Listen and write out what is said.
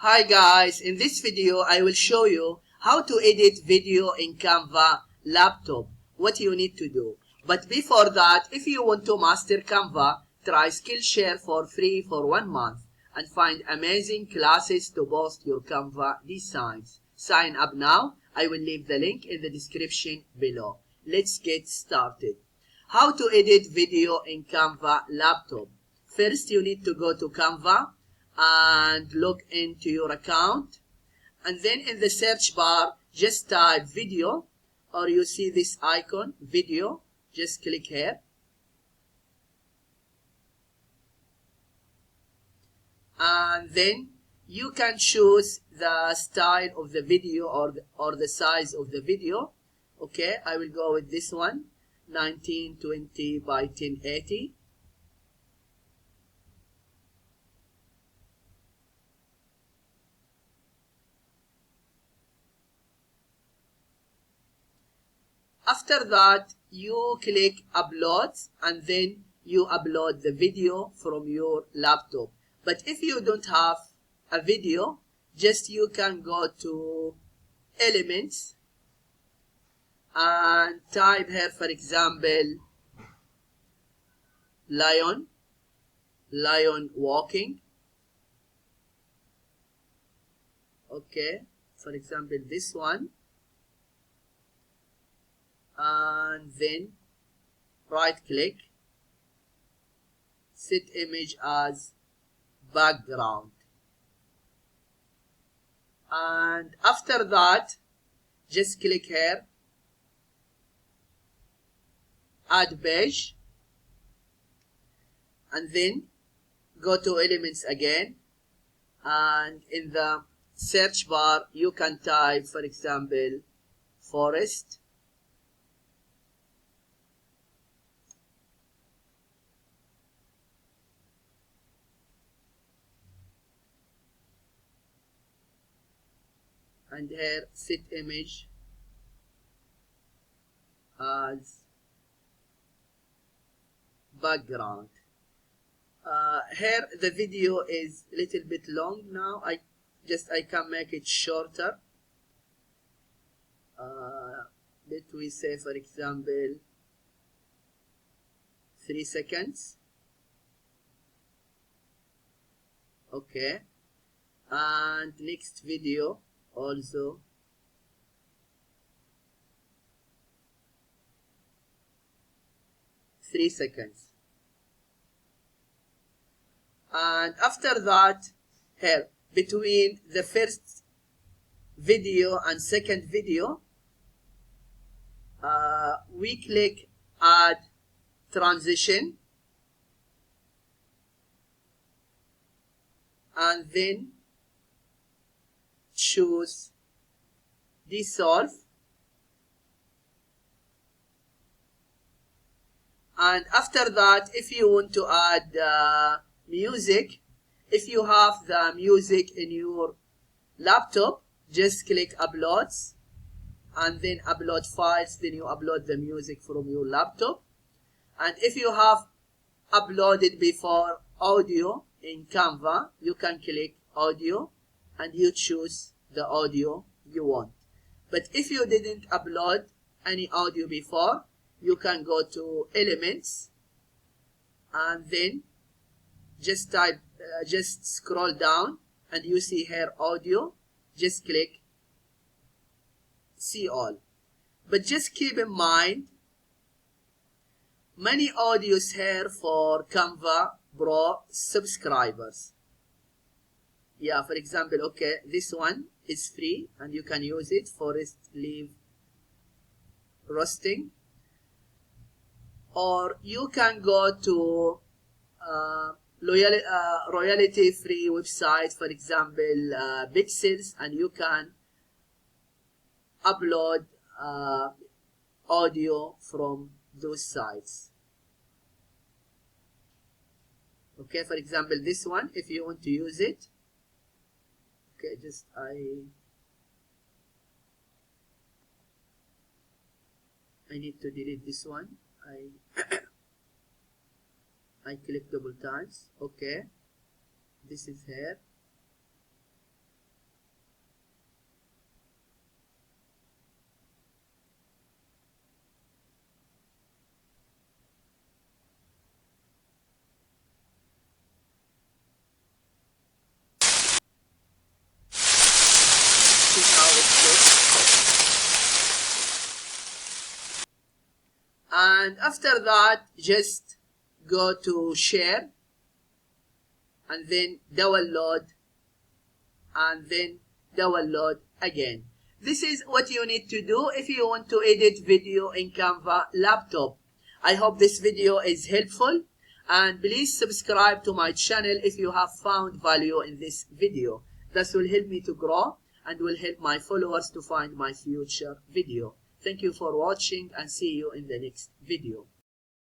Hi guys, in this video I will show you how to edit video in Canva laptop, what you need to do. But before that, if you want to master Canva, try Skillshare for free for 1 month and find amazing classes to boost your Canva designs. Sign up now. I will leave the link in the description below. Let's get started. How to edit video in Canva laptop. First, you need to go to Canva and log into your account, and then in the search bar just type video, or you see this icon video, just click here, and then you can choose the style of the video or the size of the video. Okay, I will go with this one, 1920 by 1080. After that, you click upload, and then you upload the video from your laptop. But if you don't have a video, just you can go to elements and type here, for example, lion walking. Okay, for example, this one. And then right click, set image as background, and after that just click here, add page, and then go to elements again, and in the search bar you can type, for example, forest. And here set image as background. Here the video is a little bit long now. I can make it shorter. Let we say, for example, 3 seconds. Okay, and next video also 3 seconds. And after that, here between the first video and second video, we click add transition, and then choose dissolve, and after that, if you want to add music, if you have the music in your laptop, just click uploads and then upload files, then you upload the music from your laptop. And if you have uploaded before audio in Canva, you can click audio and you choose the audio you want. But if you didn't upload any audio before, you can go to elements and then just type, just scroll down and you see here audio, just click see all. But just keep in mind, many audios here for Canva Pro subscribers. Yeah, for example, okay, this one is free and you can use it, forest leaf roasting. Or you can go to royalty free website, for example, Pixels, and you can upload audio from those sites. Okay, for example, this one, if you want to use it, okay, just I need to delete this one. I click double times. Okay, this is here. And after that, just go to share and then download and then download again. This is what you need to do if you want to edit video in Canva laptop. I hope this video is helpful, and please subscribe to my channel if you have found value in this video. This will help me to grow and will help my followers to find my future video. Thank you for watching and see you in the next video.